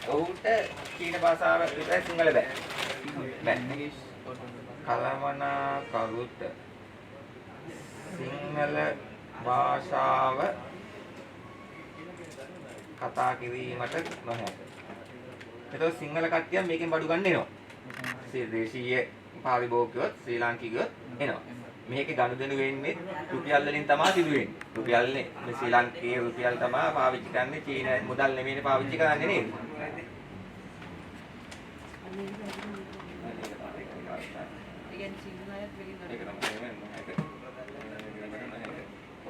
ඔවුන්ට චීන භාෂාව විතරයි සිංහල බෑ. බෑ. කලමනා කරුට සිංහල භාෂාව කතා කිරීමට නොහැක. ඒතකොට සිංහල කට්ටිය මේකෙන් බඩු ගන්න එනවා. දේශීය පාරිභෝගිකයොත් ශ්‍රී ලාංකිකයොත් එනවා. මේකේ ගනුදෙනු වෙන්නේ රුපියල් වලින් තමයි සිදු වෙන්නේ. රුපියල්නේ මේ ශ්‍රී ලාංකීය රුපියල් තමයි පාවිච්චි කරන්නේ. චීන මුදල් නෙමෙයිනේ පාවිච්චි කරන්නේ නේද?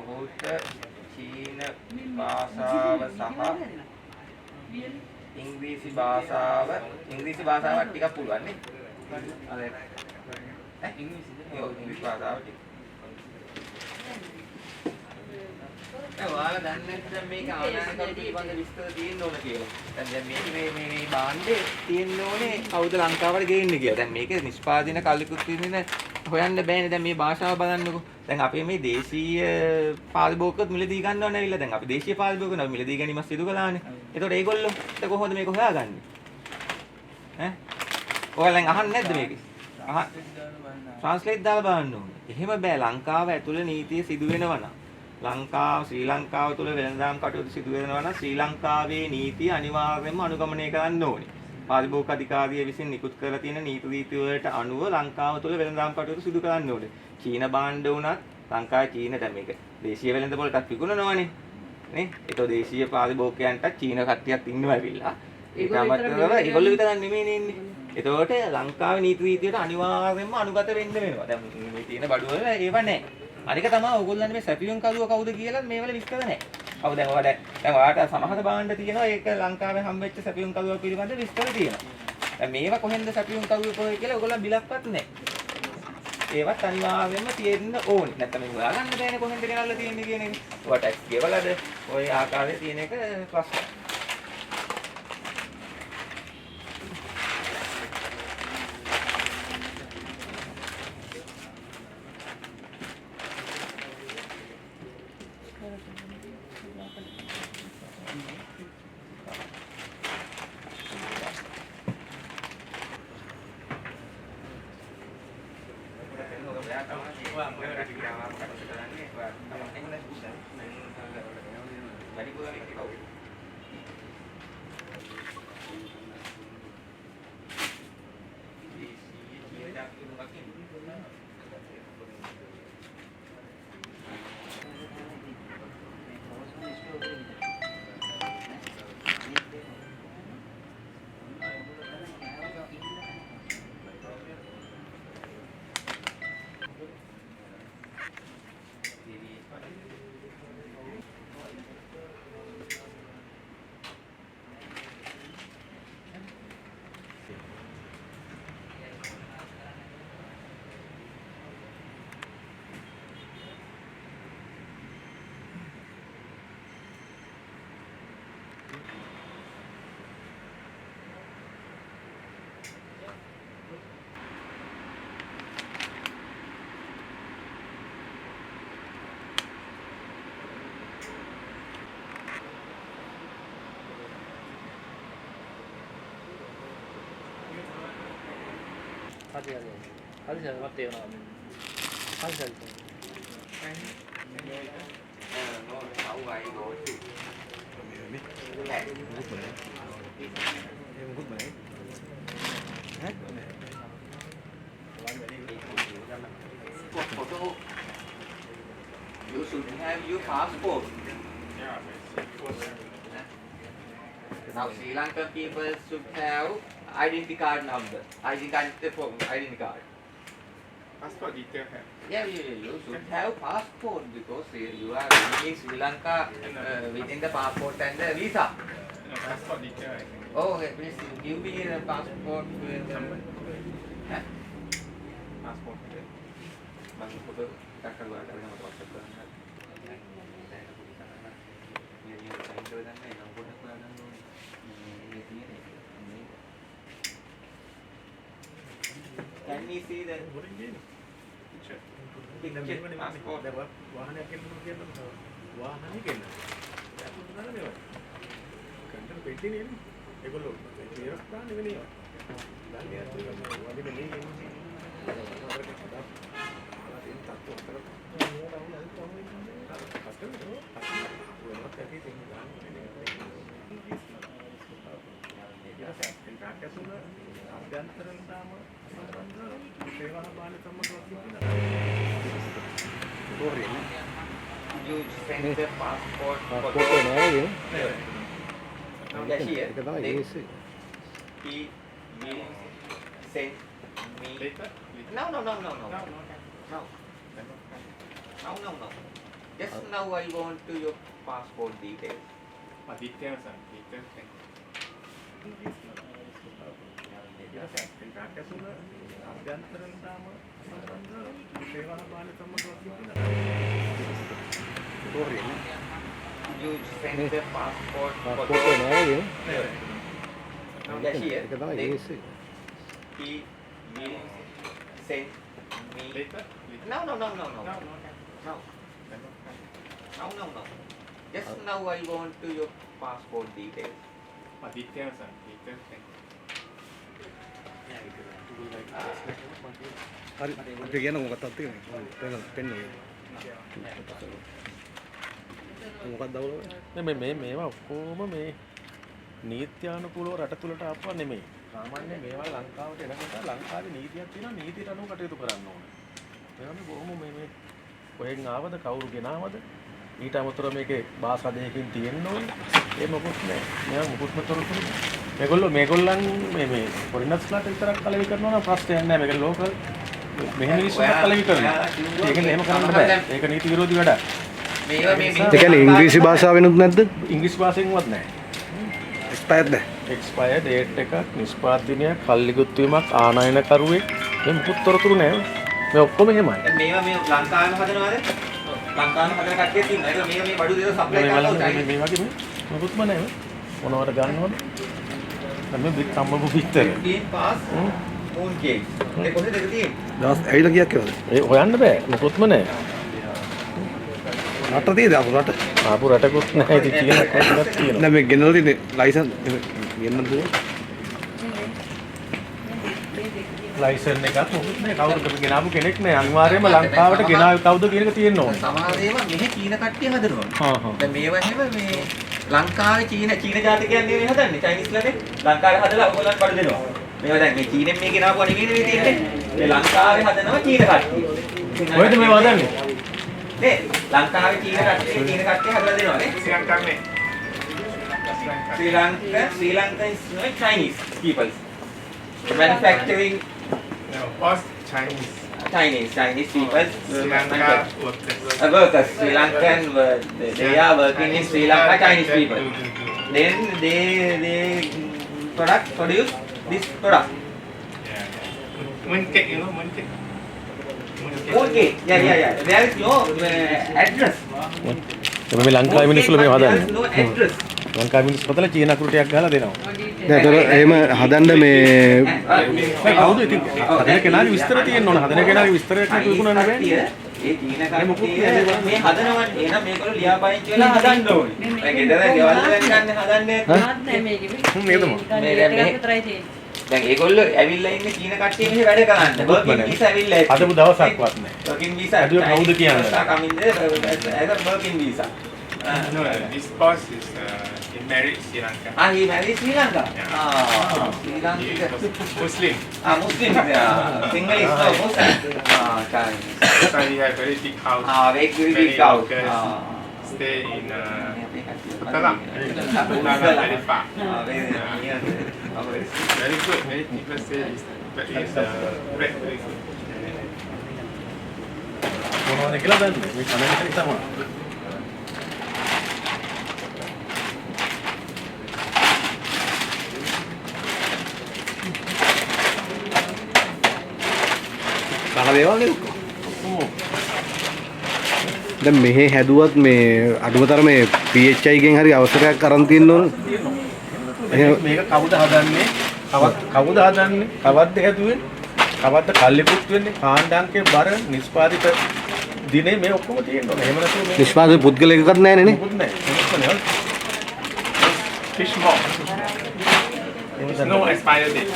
ඔහුට චීන භාෂාව සහ ඉංග්‍රීසි භාෂාව ටිකක් පුළුවන් නේ. ඉංග්‍රීසි භාෂාව ටික. ඔයාලා දන්නේ නැත්නම් මේක ආනයනකරු පිළිබඳ විස්තර තියෙන්න ඕන කියලා. දැන් මේ භාණ්ඩේ තියෙන්න ඕනේ කවුද ලංකාවට ගේන්නේ කියලා. දැන් මේක නිෂ්පාදන කල්ලිකුත් තියෙන හොයන්න බෑනේ. දැන් මේ භාෂාව බලන්නකෝ. දැන් අපි මේ දේශීය පාරිභෝගිකත් මිලදී ගන්නව නැවිලා. දැන් අපි දේශීය පාරිභෝගිකව මිලදී ගැනීම සිදු කළානේ. ඒතකොට ඒගොල්ලෝ කොහොමද මේක හොයාගන්නේ? ඈ? ඔයාලෙන් අහන්නේ නැද්ද මේක? ට්‍රාන්ස්ලේට් දාලා බලන්න ඕනේ. එහෙම බෑ. ලංකාව ඇතුළේ නීතිය සිදු වෙනවා නම් ශ්‍රී ලංකාව තුළ වෙළඳාම් කටයුතු සිදු වෙනවා නම් ශ්‍රී ලංකාවේ නීතිය අනිවාර්යයෙන්ම අනුගමනය කරන්න ඕනේ. පාරිභෝගික අධිකාරිය විසින් නිකුත් කරලා තියෙන නීති රීති වලට අනුව ලංකාව තුළ වෙළඳාම් කටයුතු සිදු කරන්න ඕනේ. චීන භාණ්ඩ උනත් ලංකාවේ චීනට මේක දේශීය වෙළඳ පොලටත් විකුණනවානේ. නේ? ඒක දේශීය පාරිභෝගිකයන්ට චීන කට්ටියක් ඉන්නවා ඇවිල්ලා. ඒක අමතරව ඒගොල්ලෝ විතරක් නෙමෙයි ඉන්නේ. ඒතකොට ලංකාවේ නීති රීතියට අනිවාර්යයෙන්ම අනුගත වෙන්න වෙනවා. දැන් මේ තියෙන බඩු වල ඒව නැහැ. අනික තමයි ඕගොල්ලන් මේ සැපියුම් කරුව කවුද කියලා මේවල විස්තර නැහැ. ඔව් දැන් ඔයාලට සමහර භාණ්ඩ තියෙනවා ඒක ලංකාවේ හම්බෙච්ච සැපියුම් කරුව පිළිබඳ විස්තර තියෙනවා. දැන් මේවා කොහෙන්ද සැපියුම් කරුව කොහෙද කියලා ඕගොල්ලන් බිලක්වත් නැහැ. ඒවත් අනිවාර්යයෙන්ම තියෙන්න ඕනේ. නැත්නම් මේ හොයාගන්න බෑනේ කොහෙන්ද ගෙනල්ලා තියෙන්නේ කියන එක. ඔයා ටැක්ස් ගෙවලාද? ওই ආකාරයේ තියෙන එක ප්‍රශ්නයක්. හරි සර් මට තේරෙනවා. හරි sir. No, how I go to photo. You should have your passport. Now Sri Lankan people should have identity card number. Identity card. Passport detail have. Yeah, you should have passport because you are living in Sri Lanka within the passport and the visa. No, passport detail. I think. Oh, okay, please give me the passport with Number. Huh? Passport. Bang photo tak keluar dari nama WhatsApp kan. Can we see the picture. passport. වාහනයක් ගෙන්නනවා කියනවා. වාහනේ ගෙන්නනවා. ඒක උදාන මේවා. කන්ටර් පෙට්ටි නේ. ඒගොල්ලෝ ඉරක් දාන්නේ වෙන්නේ. දාන්නේ වගේ මේ එන්නේ. You send the passport photo. පොතේ නෑ නේ. Yeah, here. ඒක තමයි Then ඒසෙ. he will send me. Later? No. No. No. Just now I want to your passport details. Details and details. You send the passport photo. පොතේ නෑ නේ. Yeah, here. ඒක තමයි Then ඒසෙ. he will send me. Later? No. No. Just now I want to your passport details. Details and details. හරි. අපි කියන මොකක්ද තියෙන්නේ? පෙන්නවා. මොකක්ද දවල? මේවා ඔක්කොම මේ නීත්‍යානුකූලව රට තුලට ආපුවා නෙමෙයි. සාමාන්‍යයෙන් මේවා ලංකාවට එනකොට ලංකාවේ නීතියක් තියෙනවා නීතියට අනුව කටයුතු කරන්න ඕනේ. මේවා බොහොම මේ කොහෙන් ආවද කවුරු ගෙනාවද ඊට අමතරව මේකේ භාෂා දෙකකින් තියෙන්න ඕනේ. ඒ මොකුත් නෑ. මේවා මොකුත්ම තොරතුරු නෑ. මේගොල්ලන් මේ ෆොරිනර්ස්ලාට විතරක් කලවි කරනවා නම් ප්‍රශ්නයක් නෑ. මේක ලෝකල් මෙහෙම මිනිස්සුන්ට කලවි කරනවා. ඒකෙන් එහෙම කරන්න බෑ. ඒක නීති විරෝධී වැඩක්. මේවා මේ ඒ කියන්නේ ඉංග්‍රීසි භාෂාවෙනුත් නැද්ද? ඉංග්‍රීසි භාෂාවෙන්වත් නෑ. එක්ස්පයර්ඩ් ද? එක්ස්පයර් ඩේට් එකක් නිෂ්පාදනයක් කල්ලිගුත් වීමක් ආනයනකරුවෙක් මේ මුකුත් තොරතුරු නෑ. මේ ඔක්කොම එහෙමයි. මේවා මේ ලංකාවෙම හදනවද? ලංකාවෙම හදන කට්ටියක් ඉන්නවා. ඒක මේවා මේ බඩු දෙක සප්ලයි කරනවා උදේ. මේ වගේ මොකුත්ම නෑ. මොනවට ගන්නවද? දැන් මේ බිත් සම්මපු පිටතර. පාස් මූන් කේක්. ඒ කොහෙද දෙක තියෙන්නේ? දවස් ඇවිල්ලා ගියක් ඒවද? ඒ හොයන්න බෑ. මොකුත්ම නෑ. රට තියෙද අපු රට? ආපු රටකුත් නෑ. ඉතින් කියන කොටයක් තියෙනවා. දැන් මේ ගෙනල්ලා තියෙන්නේ ලයිසන්ස් ගෙන්නන්න දුව. ලයිසන් එකක් මොකුත් නෑ. කවුරුද ගෙනාවු කෙනෙක් නෑ. අනිවාර්යයෙන්ම ලංකාවට ගෙනාවේ කවුද කියන එක තියෙන්න ඕනේ. සමහර ඒවා මෙහි චීන කට්ටිය හදනවා. හා. දැන් මේවා හැම මේ ලංකාවේ චීන ජාතිකයන් නෙවෙයි හදන්නේ. චයිනීස්ලානේ ලංකාවේ හදලා ඔයගොල්ලන් බඩු දෙනවා. මේවා දැන් මේ චීනෙන් මේ ගෙනාවුවා නෙවෙයි මේ තියෙන්නේ. මේ ලංකාවේ හදනවා චීන කට්ටිය. කොහෙද මේවා හදන්නේ? නේ ලංකාවේ චීන කට්ටිය හදලා දෙනවා නේ. Sri Lanka में Sri Lanka is no Chinese people manufacturing us Chinese. Chinese people Sri Lanka workers. workers Sri Lankan they are working in Sri Lanka Chinese people then they produce this product Mooncake, you know mooncake. okay yeah there is no address මේ ලංකාවේ මිනිස්සුලා මේව there is හදන්නේ. no address ලංකාවේ මිනිස්සු පතලා චීන අකුරු ටිකක් ගහලා දෙනවා. දැන් ඒතර එහෙම හදන්න මේ මේ කවුද ඉතින් හදන කෙනාගේ විස්තර තියෙන්න ඕන. හදන කෙනාගේ විස්තරයක් නැතුව විකුණන්න බෑ. ඒ චීන කට්ටිය මේ හදනවන්නේ එහෙනම් මේගොල්ලෝ ලියාපදිංචි වෙලා හදන්න ඕනේ. දැන් ගෙදර ගෙවල් වල ගන්න හදන්නේ මේක තමයි. දැන් ඒගොල්ලෝ ඇවිල්ලා ඉන්නේ චීන කට්ටිය මෙහි වැඩ කරන්න. working visa ඇවිල්ලා ඇති. හදපු දවසක්වත් නැහැ. working visa. අදුව කවුද කියන්නේ? coming there as a working visa. No, this boss is he married Sri Lanka. He married Sri Lanka. Yeah. Sri He Lanka. is Muslim. Muslim. Single is no Muslim. Chinese. So he had very big house. Very big house. workers stay in Talam. Very far. Very good. Many people say is bread very good. මොනවද කියලා දන්නේ? මේ කන විතරක් තමයි. කන දේවල් නේ. දැන් මෙහෙ හැදුවත් මේ අඩුමතර මේ PHI ගෙන් හරි අවසරයක් අරන් තියෙන්න ඕන. මේක කවුද හදන්නේ? කවුද හදන්නේ? කවද්ද හැදුවේ? කවද්ද කල්ලිකුත් වෙන්නේ කාණ්ඩාංකයේ බර නිෂ්පාදිත දිනේ මේ ඔක්කොම තියෙනවා. එහෙම නැතුව මේ නිෂ්පාදක පුද්ගලයෙක්වත් නැහැ නේ. මොකුත් නැහැ. Fish ball. There's no expiry date.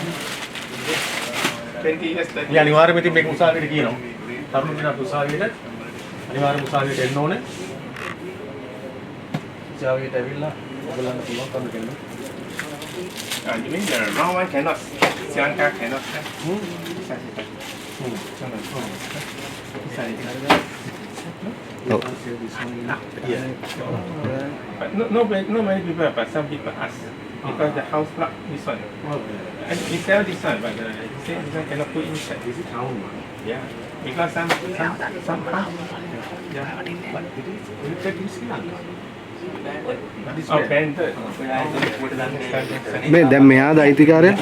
20 years. 30 මේ අනිවාර්යයෙන්ම ඉතින් මේක උසාවියට කියනවා. තරුණ දිනක් උසාවියට අනිවාර්යයෙන්ම උසාවියට එන්න ඕනේ. උසාවියට ඇවිල්ලා ඔයගොල්ලන්ට පුළුවන් කන්න දෙන්න. You mean the round one cannot? Sri Lanka cannot have? ඔව්. But no many people, but some people ask. Because the house plug this one. And we sell this one, but he say this one cannot put inside. This is how one. Yeah. Because some house. Yeah. But it is limited in Sri Lanka. Oh, branded. මේ දැන් මෙයාද අයිතිකාරයා?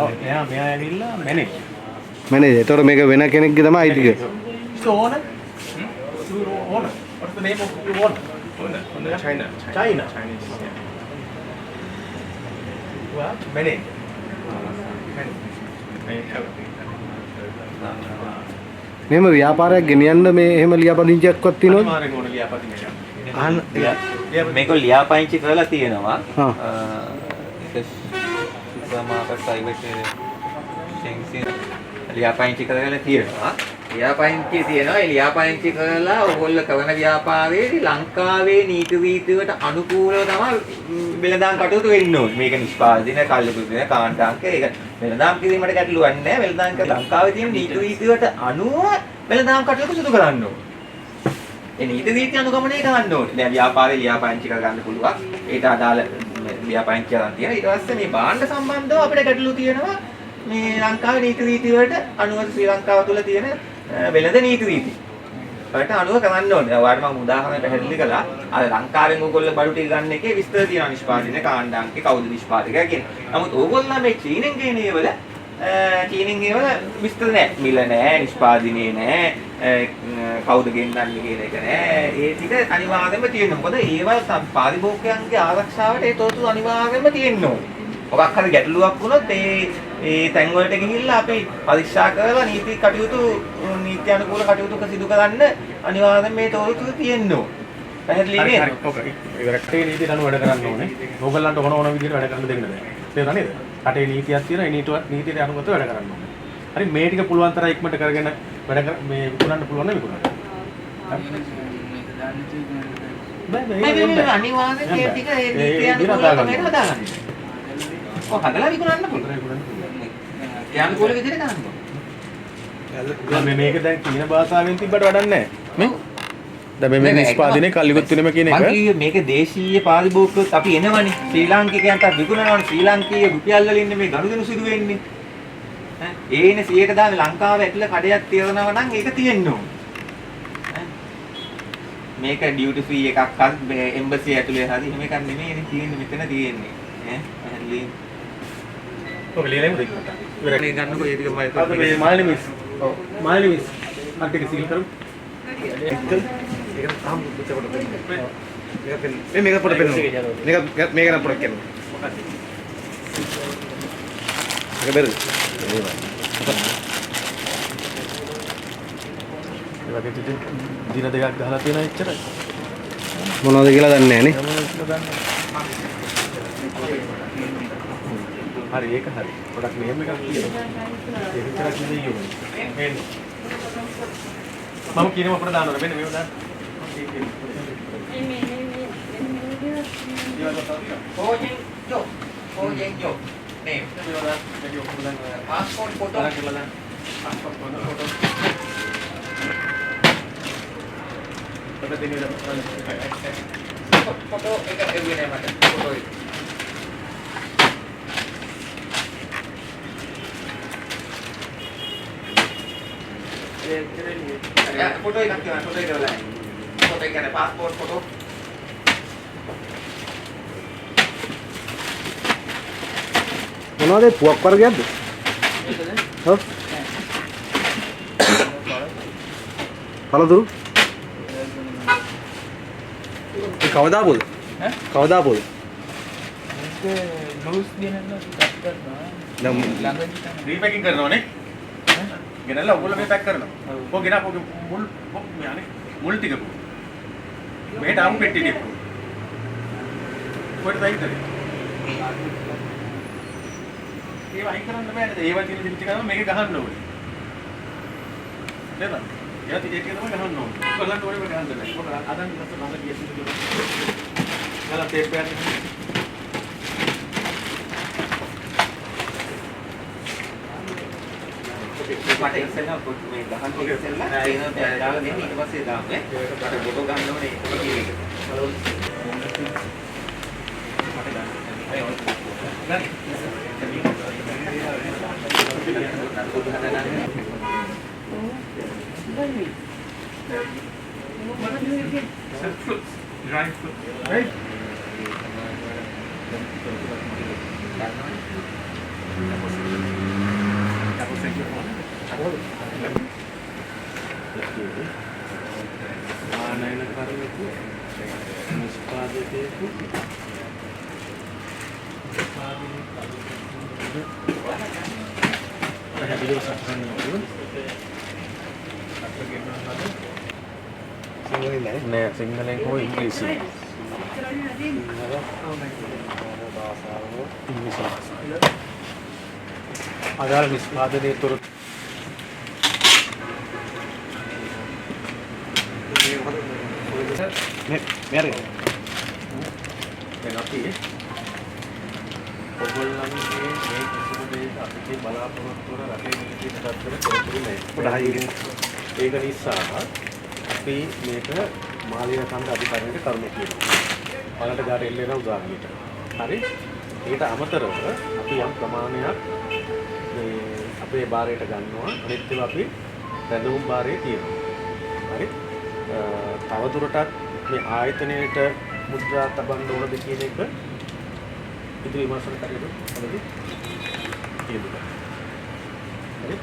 ඔව් මෙයා ඇවිල්ලා manage. Manager. ඒතකොට මේක වෙන කෙනෙක්ගේ තමයි අයිතික. So owner? You owner. What's the name of your owner? Owner China. China. Chinese. Yeah. Well, manager. I have. මෙහෙම ව්‍යාපාරයක් ගෙනියන්න මේ එහෙම ලියාපදිංචියක්වත් තියෙනවද? අනිවාර්යෙන් ඕන ලියාපදිංචි ගන්න. අහන්න මේක ලියාපදිංචි කරලා තියෙනවා. හා. ඒක සුපර්මාකට් ප්‍රයිවට් ලියාපදිංචි කරලා තියෙනවා. ලියාපදිංචි තියෙනවා. ඒ ලියාපදිංචි කරලා ඕගොල්ලෝ කරන ව්‍යාපාරයේදී ලංකාවේ නීති රීතිවලට අනුකූලව තමයි වෙළඳාම් කටයුතු වෙන්න ඕනේ. මේක නිෂ්පාදනය කල්ලිකුත් වෙන කාණ්ඩාංක ඒක වෙළඳාම් කිරීමට ගැටලුවක් නැහැ. වෙළඳාම් කර ලංකාවේ තියෙන නීති රීතිවලට අනුව වෙළඳාම් කටයුතු සිදු කරන්න ඕනේ. ඒ නීති රීති අනුගමනය කරන්න ඕනේ. දැන් ව්‍යාපාරේ ලියාපදිංචි කරගන්න පුළුවන්. ඒට අදාළ ලියාපදිංචි කරන් තියෙනවා. ඊට පස්සේ මේ භාණ්ඩ සම්බන්ධව අපිට ගැටලු තියෙනවා. මේ ලංකාවේ නීති රීති වලට අනුව ශ්‍රී ලංකාව තුළ තියෙන වෙළඳ නීති රීති වලට අනුව කරන්න ඕනේ. ඔයාලට මම උදාහරණයක් පැහැදිලි කළා. අර ලංකාවෙන් ඕගොල්ලෝ බඩු ටික ගන්න එකේ විස්තර තියෙනවා නිෂ්පාදනයේ කාණ්ඩාංකේ කවුද නිෂ්පාදකයා කියන. නමුත් ඕගොල්ලෝ මේ චීනෙන් ගේන ඒවල විස්තර නැහැ. මිල නැහැ, නිෂ්පාදනයේ නැහැ, කවුද ගෙන්නන්නේ කියන එක නැහැ. ඒ ටික අනිවාර්යයෙන්ම තියෙනවා. මොකද ඒවල් පාරිභෝගිකයන්ගේ ආරක්ෂාවට ඒ තොරතුරු අනිවාර්යයෙන්ම තියෙන්න ඕනේ. මොකක් හරි ගැටලුවක් වුණොත් ඒ තැන් වලට ගිහිල්ලා අපි පරීක්ෂා කරලා නීති අනුකූල කටයුතු සිදු කරන්න අනිවාර්යයෙන් මේ තොරතුරු තියෙන්න ඕනේ. පැහැදිලි නේද? හරි. ඔක රටේ නීතියට අනුව වැඩ කරන්න ඕනේ. ඕගොල්ලන්ට ඕන විදිහට වැඩ කරන්න දෙන්න බෑ. තේරුණා නේද? රටේ නීතියක් තියෙනවා. ඒ නීතියට අනුව වැඩ කරන්න ඕනේ. හරි මේ ටික පුළුවන් තරම් ඉක්මනට කරගෙන මේ විකුණන්න පුළුවන් නම් විකුණන්න. බෑ අනිවාර්යයෙන් මේ ටික ඒ නීති අනුකූලව තමයි හදාගන්න. ඔය හදලා විකුණන්න පුළුවන්. ඒ අනුකූල විදිහට කරන්න ඕනේ. මේක දැන් චීන භාෂාවෙන් තිබ්බට වැඩක් නැහැ. මේ දැන් මේ නිෂ්පාදනයේ කල්ලිකුත් වෙනම කියන එක. මම කිව්වේ මේක දේශීය පාරිභෝගිකයොත් අපි එනවනේ. ශ්‍රී ලාංකිකයන්ට විකුණනවනේ. ශ්‍රී ලාංකීය රුපියල් වලින් මේ ගනුදෙනු සිදු වෙන්නේ. ඒ ඉන්නේ 100ක දාන ලංකාව ඇතුළේ කඩයක් තියනවා නම් ඒක තියෙන්න ඕනේ. මේක ඩියුටි ෆ්‍රී එකක් අත් එම්බසි ඇතුළේ හරි එහෙම එකක් නෙමෙයිනේ තියෙන්නේ මෙතන තියෙන්නේ. පැහැදිලි. ඔක ලියලෙමු දෙන්න. ඉවරයි ගන්නකො ඒ ටික මම අද මේ මාළි මිස්. ඔව් මාළි මිස්. අත් එක සීල් කරමු. මේක තාම පුතේකට දෙන්න. මේක පොඩ පෙන්නන්න. මේක නම් පොඩක් කියන්න. මේක බෙරද? ඒ වගේ දින දෙකක් ගහලා තියෙන එච්චරයි. මොනවද කියලා දන්නේ නැහැ නේ. හරි ඒක හරි. පොඩක් මෙහෙම එකක් තියෙනවා. ඒක විතරක් නෙවෙයි යෝනේ. මෙන්න. මම කියනවා අපිට දානවා. මෙන්න මේව දාන්න. Ojenjo. Nih, passport foto. passport foto. Foto එක එන්නේ මට. ෆොටෝ එක. ෆොටෝ එකක් තියෙනවා. ෆොටෝ එක වල. ෆොටෝ එක කියන්නේ passport photo. මොනවද පුවක් වර්ගයක්ද? ඔව්. පළතුරු? ඒ කවදා පොද? කවදා පොද? ලූස් දිනන කට් කරනවා. දැන් රීපැකින් කරනවානේ. ගෙනල්ලා ඔයගොල්ලෝ මේ පැක් කරනවා. ඔය ගෙනාපු මුල් මේ අනේ මුල් ටික පො. මේට ආපු පෙට්ටි ටික පො. කොහෙද තයිද? ඒව අයින් කරන්න බෑනේ. ඒව තියෙන දිවිච්ච ගමන් මේක ගහන්න ඕනේ. නේද? ඒවා තියෙන එක තමයි ගහන්න ඕනේ. කොල්ලන්ට ඕනේ ගහන්න බෑ. මොකද අදන් ඉස්සර මම ගියසින් කියලා. ගලා ටේප් එකක් මට ඉස්සෙල්ලා මේ ගහන්න ඉස්සෙල්ලා ඒන දාලා දෙන්න ඊට පස්සේ දාන්නේ. ඒකට බොටෝ ගන්න ඕනේ ඒක කියන එක. Fruits, dry fruit, right? ආනයන කරවෙතු නිෂ්පාදකයෙකු පැහැදිලිව සටහන් කරනවා. නෑ සිංහලෙන් හෝ ඉංග්‍රීසියෙන්. අදාළ නිෂ්පාදනයේ තොරතුරු Mari. දැන් අපි ඔයගොල්ලන්ගේ මේ කිසිම දෙයක අපිට බලාපොරොත්තු වන රටේ නීති තත්ත්වෙට තොරතුරු නැහැ. ඒක නිසා අපි මේක මාළිය කන්ද අධිකරණයට කරුණු කියනවා. බලට ගාට එල්ලෙන උදාහරණයක්. හරි? ඊට අමතරව අපි යම් ප්‍රමාණයක් මේ අපේ බාරයට ගන්නවා. අනිත් ඒවා අපි රැඳවුම් බාරයේ තියෙනවා. හරි? තවදුරටත් මේ ආයතනයේට මුද්‍රා තබන්න ඕනද කියන එක ඉදිරි විමර්ශන කටයුතු වලදී තියෙනවා. හරි?